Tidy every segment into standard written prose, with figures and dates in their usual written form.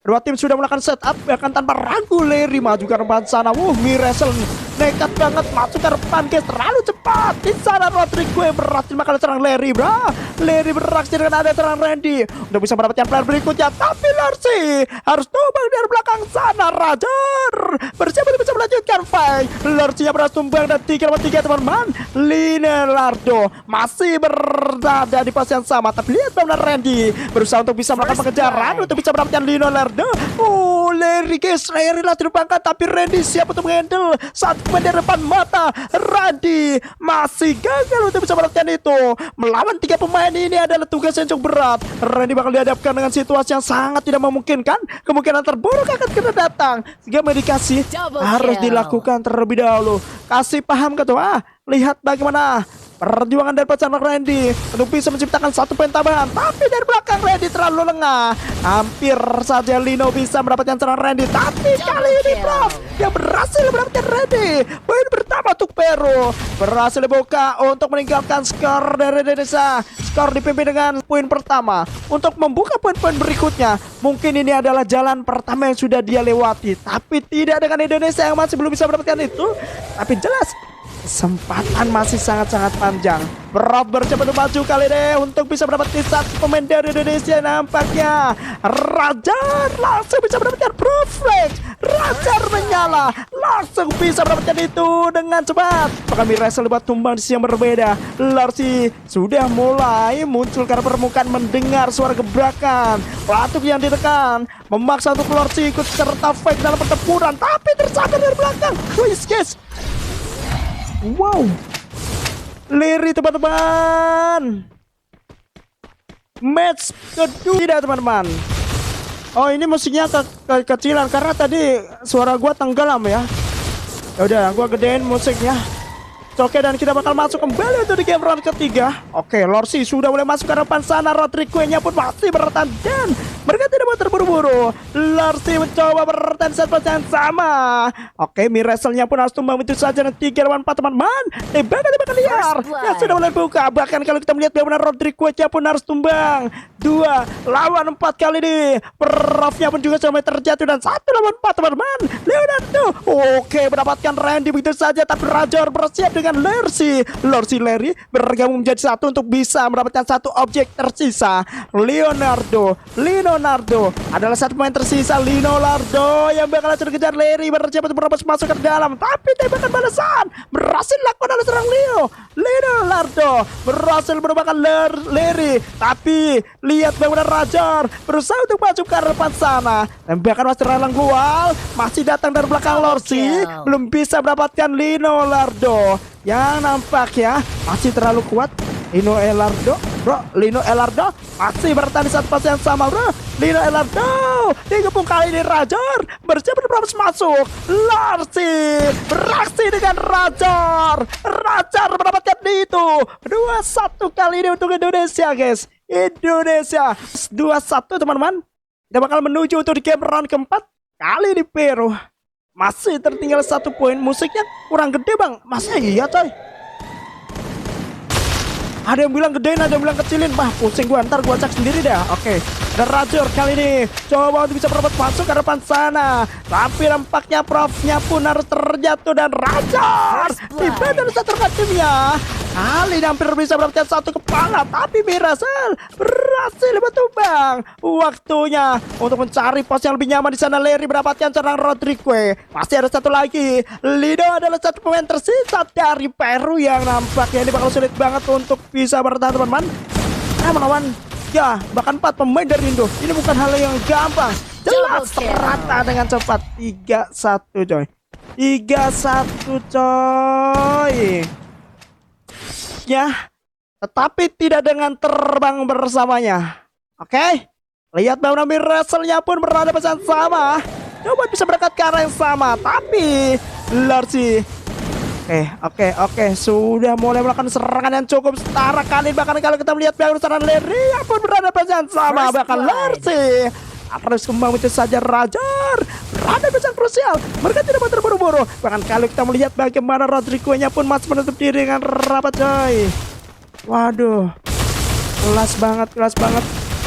Kedua tim sudah melakukan setup, bahkan tanpa ragu Larry maju ke depan sana. Miresel nekat banget masuk ke depan guys, terlalu cepat. Di sana Rodrigo yang berhasil makan serang Larry, bro. Larry beraksi dengan ada serang Randy untuk bisa mendapatkan player berikutnya, tapi Larcy harus tumbang dari belakang sana. Roger bersiap untuk bisa melanjutkan fight. Larcy yang berhasil tumbang dan 3-3 teman-teman. Leonardo masih berada di posisi yang sama, tapi lihat bagaimana Randy berusaha untuk bisa melakukan pengejaran untuk bisa mendapatkan Leonardo. Larry guys, Larry lah terbangkan, tapi Randy siap untuk menghandle saat di depan mata. Randy masih gagal untuk bisa melakukan itu. Melawan 3 pemain ini adalah tugas yang cukup berat. Randy bakal dihadapkan dengan situasi yang sangat tidak memungkinkan. Kemungkinan terburuk akan kena datang, sehingga medikasi harus dilakukan terlebih dahulu. Kasih paham ketua, lihat bagaimana perjuangan dari pasangan Randy untuk bisa menciptakan 1 poin tambahan, tapi dari belakang Randy terlalu lengah. Hampir saja Lino bisa mendapatkan serangan Randy, tapi kali ini Prof yang berhasil mendapatkan Randy. Poin pertama untuk Peru berhasil dibuka untuk meninggalkan skor dari Indonesia. Skor dipimpin dengan poin pertama. Untuk membuka poin-poin berikutnya, mungkin ini adalah jalan pertama yang sudah dia lewati, tapi tidak dengan Indonesia yang masih belum bisa mendapatkan itu. Tapi jelas kesempatan masih sangat-sangat panjang. Prof bercoba untuk maju kali ini untuk bisa mendapatkan 1 pemain dari Indonesia. Nampaknya Rajar langsung bisa mendapatkan Proflex. Rajar menyala, langsung bisa mendapatkan itu dengan cepat. Bahkan Miresel buat tumbang di sisi yang berbeda. Larcy sudah mulai muncul karena permukaan mendengar suara gebrakan. Batuk yang ditekan memaksa untuk Larcy ikut serta fight dalam pertempuran, tapi tersangkut dari belakang. Wih guys, wow, Larry teman-teman. Match kedua teman-teman. Oh, ini musiknya kecilan karena tadi suara gua tenggelam ya. Ya udah, gua gedein musiknya. Oke, dan kita bakal masuk kembali untuk di game round ketiga. Oke, Larcy sudah mulai masuk ke depan sana. Rodrigo-nya pun masih bertahan dan mereka tidak mau terburu-buru. Larcy mencoba bertahan saat yang sama. Oke, Mireselnya pun harus tumbang itu saja dan 3 lawan 4 teman-teman. Tembakan liar yang sudah mulai buka. Bahkan kalau kita melihat bagaimana Rodrigo-nya pun harus tumbang 2 lawan 4 kali ini. Profnya pun juga sampai terjatuh dan 1 lawan 4 teman-teman. Leonardo oke mendapatkan Randy begitu saja, tapi Rajar bersiap dengan Larcy. Larry bergabung menjadi 1 untuk bisa mendapatkan 1 objek tersisa. Leonardo adalah 1 pemain tersisa. Leonardo yang bakal terkejar Larry bersiap untuk masuk ke dalam, tapi tembakan balasan berhasil dilakukan oleh serang Leonardo berhasil menembakkan Larry, tapi lihat bagaimana Rajar berusaha untuk maju ke depan sana. Tembakan masih ralang gol, masih datang dari belakang Larcy, belum bisa mendapatkan Leonardo yang nampaknya masih terlalu kuat. Lino Elardo masih bertahan di satu pas yang sama, bro. Lino Elardo digepung kali ini. Rajar bersiap untuk masuk. Larcy beraksi dengan Rajar mendapatkan itu 2-1 kali ini untuk Indonesia guys. Indonesia 2-1 teman-teman. Kita bakal menuju untuk di game round keempat. Kali ini Peru masih tertinggal 1 poin. Musiknya kurang gede bang, masa iya coy? Ada yang bilang gedein, ada yang bilang kecilin. Bah, pusing gua, ntar gua cek sendiri dah. Oke, ada Rajar kali ini coba untuk bisa berobat masuk ke depan sana, tapi nampaknya Profnya pun harus terjatuh dan Rajar tiba dari satu timnya. Kali ini hampir bisa mendapatkan 1 kepala, tapi Mirasel berhasil bertumbang. Waktunya untuk mencari pos yang lebih nyaman di sana. Larry mendapatkan serang Rodrigo. Masih ada 1 lagi. Lido adalah 1 pemain tersisa dari Peru yang nampaknya ini bakal sulit banget untuk bisa bertahan teman-teman. Melawan ya bahkan 4 pemain dari Indo. Ini bukan hal yang gampang. Jelas rata dengan cepat. 3-1 coy. 3-1 coy. Ya, tetapi tidak dengan terbang bersamanya. Oke, lihat bahwa Mireselnya pun berada pada saat sama. Coba bisa berangkat ke arah yang sama, tapi Larcy Oke, sudah mulai melakukan serangan yang cukup setara kali. Bahkan kalau kita melihat bahwa serangan Larry pun berada pada saat sama. Bahkan Larcy harus kembang itu saja. Rajar berada pada saat krusial. Mereka tidak mau terburu-buru. Bahkan kalau kita melihat bagaimana Rodrigo-nya pun masih menutup diri dengan rapat coy. Waduh, kelas banget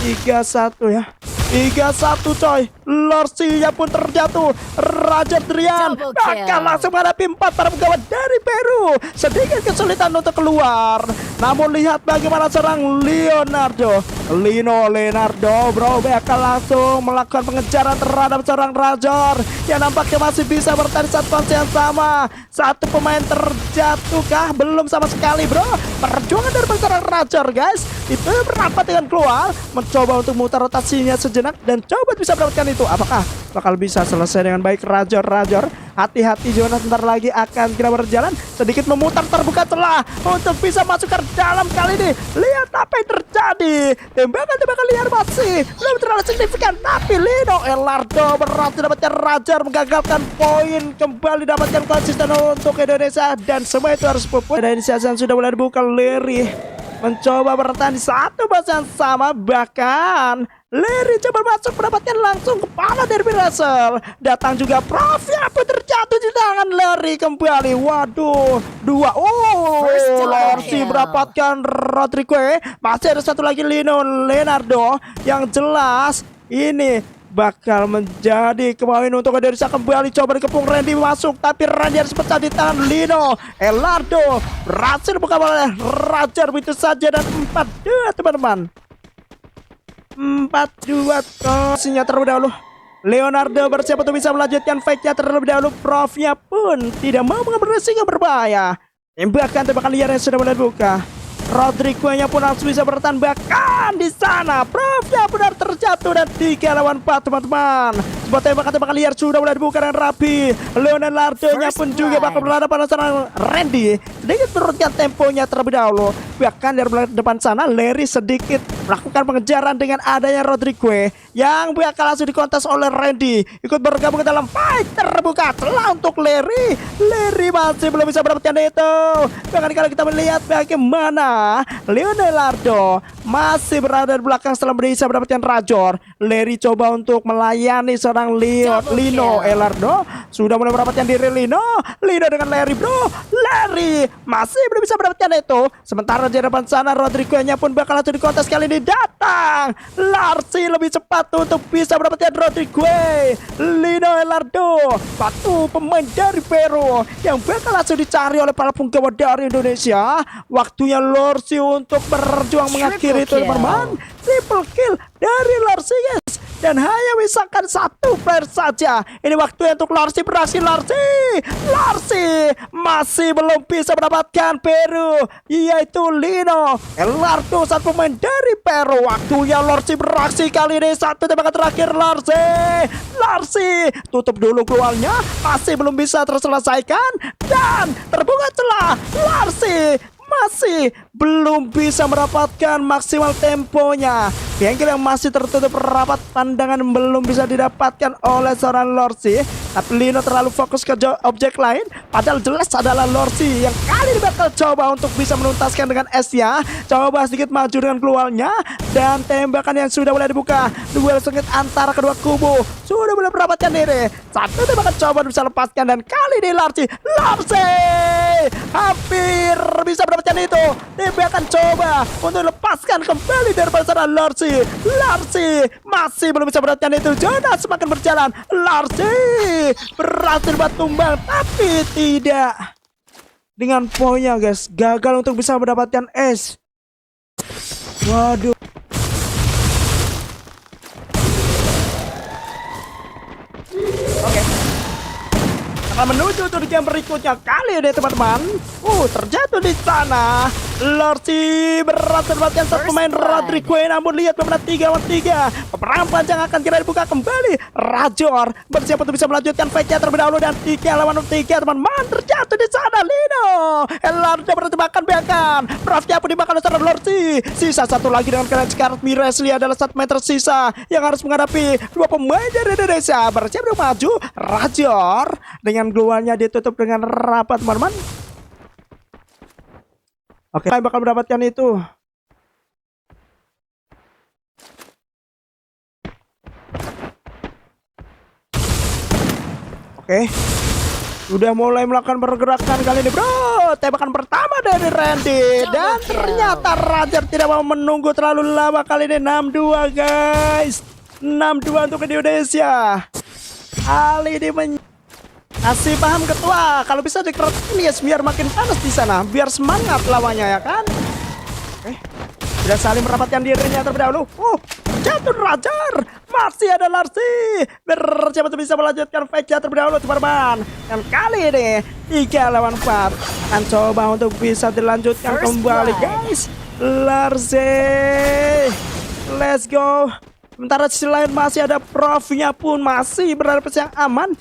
3-1 ya. 3-1 coy. Lorsinya pun terjatuh. Raja Drian bakal langsung menghadapi 4 para pegawai dari Peru. Sedikit kesulitan untuk keluar. Namun lihat bagaimana serang Leonardo. Leonardo bro bakal langsung melakukan pengejaran terhadap seorang Rajor yang nampaknya masih bisa bertahan di saat fase yang sama. Satu pemain terjatuh kah? Belum sama sekali bro. Perjuangan dari seorang Rajor guys. Itu berapat dengan keluar, mencoba untuk memutar rotasinya sejenak dan coba bisa mendapatkan itu. Apakah bakal bisa selesai dengan baik? Rajor, hati-hati Jonas, sebentar lagi akan kira berjalan. Sedikit memutar, terbuka celah untuk bisa masuk ke dalam kali ini. Lihat apa yang terjadi. Tembakan liar masih belum terlalu signifikan, tapi Lino Elardo berhasil dapatkan Rajor, menggagalkan poin. Kembali dapatkan konsisten untuk Indonesia dan semua itu harus pupus. Dan inisiasi yang sudah mulai dibuka. Leri mencoba bertahan di satu base yang sama, bahkan Leri coba masuk mendapatkan langsung kepala dari Russell. Datang juga Prof pun terjatuh di tangan Leri kembali. Waduh, 2. Lorsi mendapatkan Rodrigo. Masih ada satu lagi Leonardo yang jelas ini bakal menjadi kemarin untuk Indonesia. Kembali coba dikepung Randy masuk, tapi Randy harus pecah di tangan Lino Elardo. Berhasil buka oleh Rajar begitu saja dan 4-2 teman-teman. 4-2 tosnya terlebih dahulu. Leonardo bersiap untuk bisa melanjutkan fight-nya terlebih dahulu. Profnya pun tidak mau mengambil resiko berbahaya. Tembakan liar yang sudah mulai buka. Rodrigo-nya pun harus bisa bertahan, bahkan di sana Profnya benar terjatuh dan 3 lawan 4 teman-teman. Sebuah tembakan liar sudah mulai dibuka dengan rapi. Leonardo-nya pun juga bakal berhadapan dengan Randy. Sedikit turunkan temponya terlebih dahulu. Bahkan dari depan sana Leri sedikit melakukan pengejaran dengan adanya Rodrigo yang bakal langsung dikontes oleh Randy. Ikut bergabung ke dalam fight terbuka celah untuk Leri. Leri masih belum bisa mendapatkan itu. Bahkan kalau kita melihat bagaimana Leonardo masih berada di belakang setelah bisa mendapatkan Rajor. Leri coba untuk melayani seorang Lino Elardo. Sudah mulai mendapatkan diri Lino dengan Leri bro. Leri masih belum bisa mendapatkan itu. Sementara di depan sana Rodrigo-nya pun bakal langsung dikontes kali ini. Datang Larsi lebih cepat untuk bisa mendapatkan Rodrigo. Lino Elardo, satu pemain dari Peru yang bakal langsung dicari oleh para penggawa dari Indonesia. Waktunya Larsi untuk berjuang mengakhiri itu teman-teman. Triple kill dari Larsi guys. Dan hanya misalkan satu player saja. Ini waktunya untuk Larsi berhasil. Larsi masih belum bisa mendapatkan Peru, yaitu Lino Elardo, satu pemain dari Peru. Waktunya Larsi beraksi kali ini. Satu tembakan terakhir Larsi tutup dulu keluarnya. Masih belum bisa terselesaikan dan terbuka celah. Larsi masih belum bisa mendapatkan maksimal temponya. Bengkel yang masih tertutup rapat, pandangan belum bisa didapatkan oleh seorang Larsi. Tapi Lino terlalu fokus ke objek lain, padahal jelas adalah Larsi yang kali ini bakal coba untuk bisa menuntaskan dengan S-nya. Coba sedikit maju dengan keluarnya dan tembakan yang sudah mulai dibuka. Duel sengit antara kedua kubu sudah mulai mendapatkan diri. Satu tembakan coba bisa lepaskan dan kali ini Larsi hampir bisa mendapatkan itu. Tembakan coba untuk lepaskan kembali dari pasaran Larsi masih belum bisa mendapatkan itu. Jonas semakin berjalan. Larsi berhasil tumbang, tapi tidak dengan poinnya guys. Gagal untuk bisa mendapatkan S. Waduh. Oke. Akan menuju untuk game berikutnya kali ini teman-teman. Terjatuh di sana. Larsi berhasil mendapatkan satu pemain Rodrigo. Namun lihat bagaimana 3 lawan 3. Peperangan panjang akan kira dibuka kembali. Rajor bersiap untuk bisa melanjutkan fight-nya terlebih dahulu dan 3 lawan 3 teman-teman. Terjatuh di sana Lino Elardo bertembakan bahkan Profnya pun dimakan oleh seorang Larsi. Sisa satu lagi dengan kalian Scarlet Miresli adalah 1 meter sisa yang harus menghadapi 2 pemain dari Indonesia. Bersiap untuk maju. Rajor dengan keluarnya ditutup dengan rapat teman-teman. Oke, bakal mendapatkan itu. Oke. Sudah mulai melakukan pergerakan kali ini bro. Tembakan pertama dari Randy. Dan ternyata Rajar tidak mau menunggu terlalu lama kali ini. 6-2 guys. 6-2 untuk Indonesia. Kali ini kasih paham ketua, kalau bisa dikeretin ya biar makin panas di sana, biar semangat lawannya ya kan. Oke, sudah saling merapatkan dirinya terlebih dahulu. Jatuh Rajar, masih ada Larsi. Bersiap untuk bisa melanjutkan fight-nya terlebih dahulu teman-teman. Dan kali ini 3 lawan 4 akan coba untuk bisa dilanjutkan kembali guys. Larsi, let's go. Sementara di sisi lain masih ada Prof-nya pun masih berada di yang aman.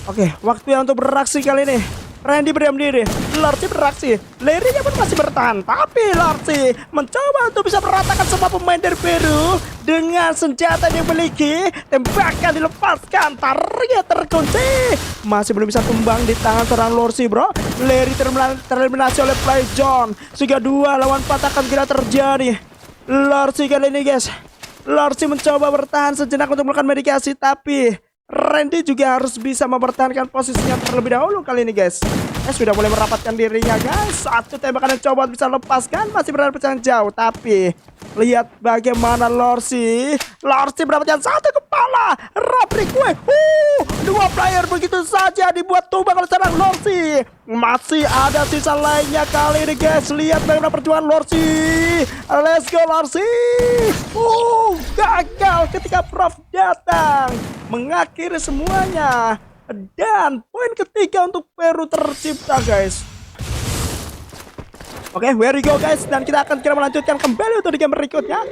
Oke, waktunya untuk beraksi kali ini. Randy berdiam diri, Larsi beraksi, Larry-nya pun masih bertahan. Tapi Larsi mencoba untuk bisa meratakan semua pemain dari Peru dengan senjata yang dimiliki. Tembakan dilepaskan, target terkunci. Masih belum bisa tumbang di tangan seorang Larsi bro. Larry tereliminasi oleh Play John. Sehingga 2 lawan 4 akan kira terjadi. Larsi kali ini guys, Larsi mencoba bertahan sejenak untuk melakukan medikasi, tapi Randy juga harus bisa mempertahankan posisinya terlebih dahulu kali ini guys. Sudah mulai merapatkan dirinya guys. Satu tembakan yang coba bisa lepaskan, masih berada di jauh. Tapi lihat bagaimana Larsi mendapatkan 1 kepala. Rodrigue, 2 player begitu saja dibuat tumbang oleh seorang Larsi. Masih ada sisa lainnya kali ini guys. Lihat bagaimana perjuangan Larsi. Let's go Larsi. Gagal ketika Prof datang mengakhiri semuanya. Dan poin ketiga untuk Peru tercipta guys. Oke, here we go guys. Dan kita akan kira melanjutkan kembali untuk di game berikutnya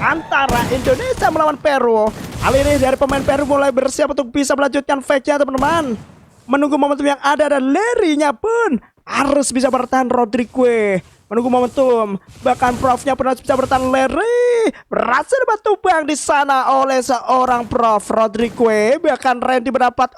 antara Indonesia melawan Peru. Kali ini dari pemain Peru mulai bersiap untuk bisa melanjutkan fight-nya teman-teman. Menunggu momentum yang ada dan Larry-nya pun harus bisa bertahan Rodrigue. Menunggu momentum, bahkan Prof-nya pun harus bisa bertahan. Larry berhasil bertumbang di sana oleh seorang Prof Rodrigue. Bahkan Randy mendapat,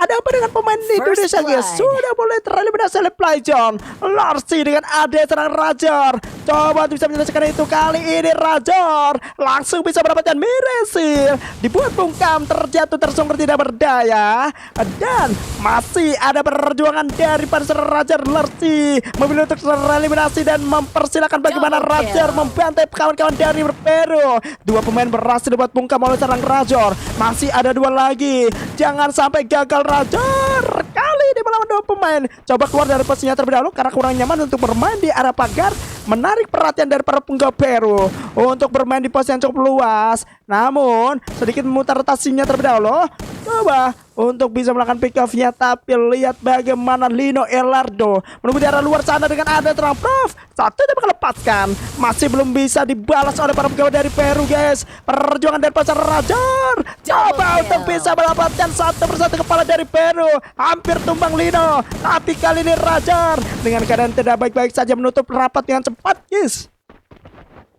ada apa dengan pemain di Indonesia guys? Sudah boleh tereliminasi oleh Play John. Larsi dengan ada serang Rajar. Coba bisa menyelesaikan itu. Kali ini Rajar langsung bisa mendapatkan Miresil. Dibuat bungkam, terjatuh tersungkur tidak berdaya. Dan masih ada perjuangan dari seorang Rajar. Larsi memilih untuk tereliminasi dan mempersilahkan bagaimana Rajar membantai kawan-kawan dari Peru. 2 pemain berhasil dibuat bungkam oleh serang Rajar. Masih ada 2 lagi. Jangan sampai gagal Rajar. Kali ini melawan 2 pemain. Coba keluar dari posisinya terlebih dahulu karena kurang nyaman untuk bermain di area pagar. Menarik perhatian dari para penggawa Peru untuk bermain di posisi yang cukup luas. Namun sedikit memutar rotasinya terlebih dahulu. Coba untuk bisa melakukan pick off-nya. Tapi lihat bagaimana Lino Elardo menunggu di arah luar sana dengan ada terang Prof. Satu tembakan lepaskan, masih belum bisa dibalas oleh para pegawai dari Peru guys. Perjuangan dari pasar Rajar. Coba untuk bisa mendapatkan satu persatu kepala dari Peru. Hampir tumbang Lino. Tapi kali ini Rajar dengan keadaan tidak baik-baik saja menutup rapat dengan cepat guys.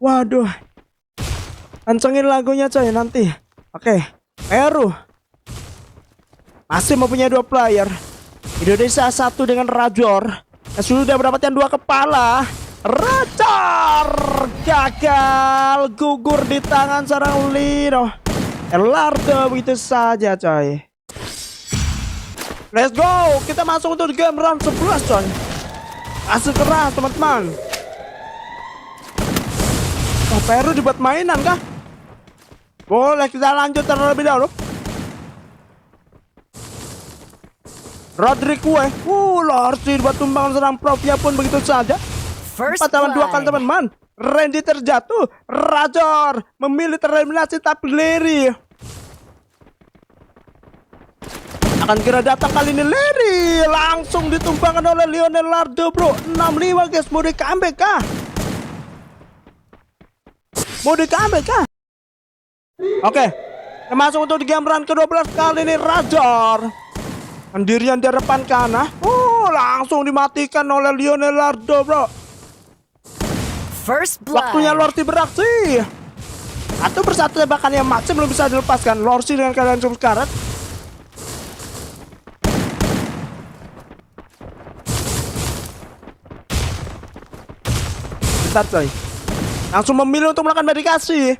Waduh, kencengin lagunya coy nanti. Oke, Peru masih mempunyai 2 player. Indonesia 1 dengan Rajar yang sudah mendapatkan 2 kepala. Rajar gagal, gugur di tangan seorang Lino Elardo begitu saja coy. Let's go, kita masuk untuk game round 11 coy. Asik keras teman-teman. Peru dibuat mainan kah? Boleh kita lanjut terlebih dahulu. Rodrigue, Larsi dibuat tumbangan serang Prof-nya pun begitu saja. 4 lawan 2 kan teman-teman. Randy terjatuh. Rajar memilih tereliminasi tapi Larry akan kira datang kali ini. Larry langsung ditumbangkan oleh Lionel Lardo bro. 6-5 guys. Mau di comeback kah? Oke, masuk untuk di game round ke-12 kali ini. Rajar sendirian di depan kanan. Langsung dimatikan oleh Lionel Lardo bro. First blood. Waktunya Larsi beraksi. Satu persatu tembakan yang masih belum bisa dilepaskan. Larsi dengan keadaan cukup karet. Bentar coy. Langsung memilih untuk melakukan medikasi.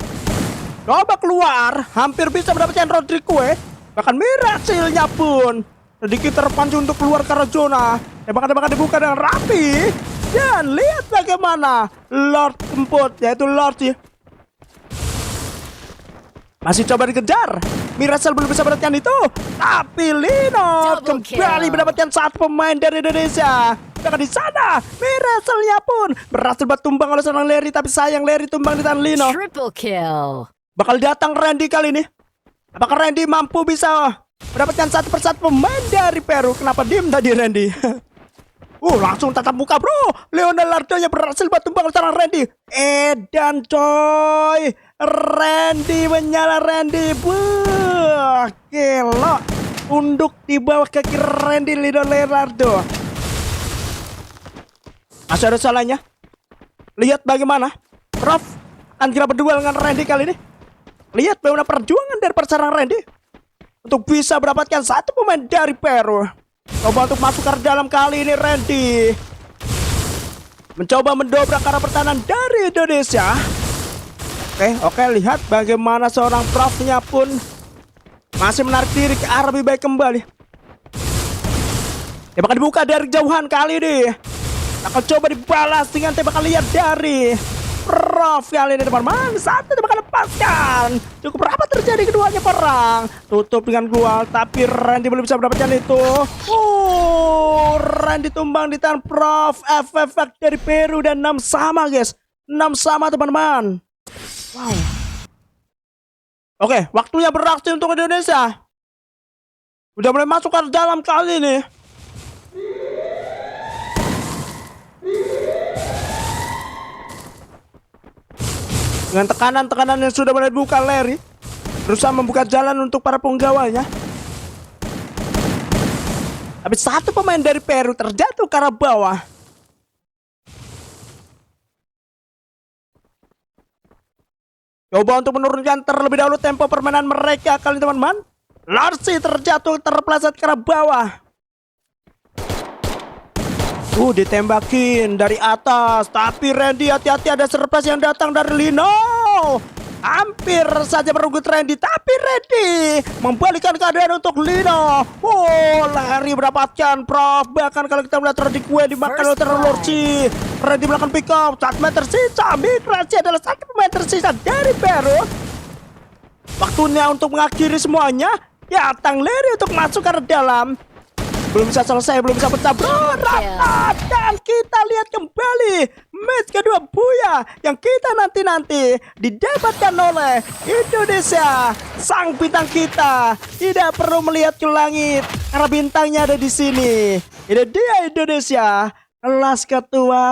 Coba keluar. Hampir bisa mendapatkan Rodrigue. Bahkan Mirasilnya pun sedikit terpancing untuk keluar ke zona. Tembakan-tembakan dibuka dengan rapi. Dan lihat bagaimana Lord Kemput, yaitu Lord Masih coba dikejar. Mirasel belum bisa mendapatkan itu. Tapi Lino Double kembali kill. mendapatkan satu pemain dari Indonesia. Bahkan di sana Miraselnya pun berhasil tumbang oleh seorang Larry. Tapi sayang Larry tumbang di tangan Lino. Triple kill. Bakal datang Randy kali ini. Apakah Randy mampu bisa mendapatkan satu persatu pemain dari Peru? Kenapa diem tadi Randy? Langsung tatap muka bro. Leonardo yang berhasil tumbang oleh seorang Randy. Edan coy. Randy menyala Randy. Wah, gelo. Tunduk di bawah kaki Randy Leonardo. Masih ada salahnya. Lihat bagaimana Prof akan kira berdua dengan Randy kali ini. Lihat bagaimana perjuangan dari perserangan Randy untuk bisa mendapatkan satu pemain dari Peru. Coba untuk masuk ke dalam kali ini Randy mencoba mendobrak arah pertahanan dari Indonesia. Oke, lihat bagaimana seorang Profnya pun masih menarik diri ke arah lebih baik kembali. Tembakan dibuka dari jauhan kali ini. Akan coba dibalas dengan tembakan liar dari Prof kali ini teman-teman. Satu tembakan lepaskan. Cukup rapat terjadi keduanya perang. Tutup dengan gol. Tapi Randy belum bisa mendapatkan itu. Randy tumbang di tangan Prof FFX dari Peru. Dan 6 sama guys. 6 sama teman-teman. Wow. Oke, waktunya beraksi untuk Indonesia. Udah mulai masuk ke dalam kali ini. Dengan tekanan-tekanan yang sudah mulai dibuka, Larry berusaha membuka jalan untuk para penggawanya. Tapi satu pemain dari Peru terjatuh ke arah bawah. Coba untuk menurunkan terlebih dahulu tempo permainan mereka kali ini teman-teman. Larsi terjatuh terpeleset ke arah bawah. Ditembakin dari atas. Tapi Randy hati-hati, ada surprise yang datang dari Lino. Hampir saja merenggut Randy. Tapi Randy membalikan keadaan untuk Lino. Larry mendapatkan Prof. Bahkan kalau kita melihat Randy kue dimakan oleh Terlorci. Randy melakukan pick up. 1 meter tersisa. Migrasi adalah satu pemain tersisa dari Peru. Waktunya untuk mengakhiri semuanya. Datang Larry untuk masuk ke dalam. Belum bisa selesai, belum bisa pecah bro. Rata. Dan kita lihat kembali match kedua Buya yang kita nanti-nanti didapatkan oleh Indonesia. Sang bintang kita tidak perlu melihat ke langit karena bintangnya ada di sini. Ini dia Indonesia, kelas ketua.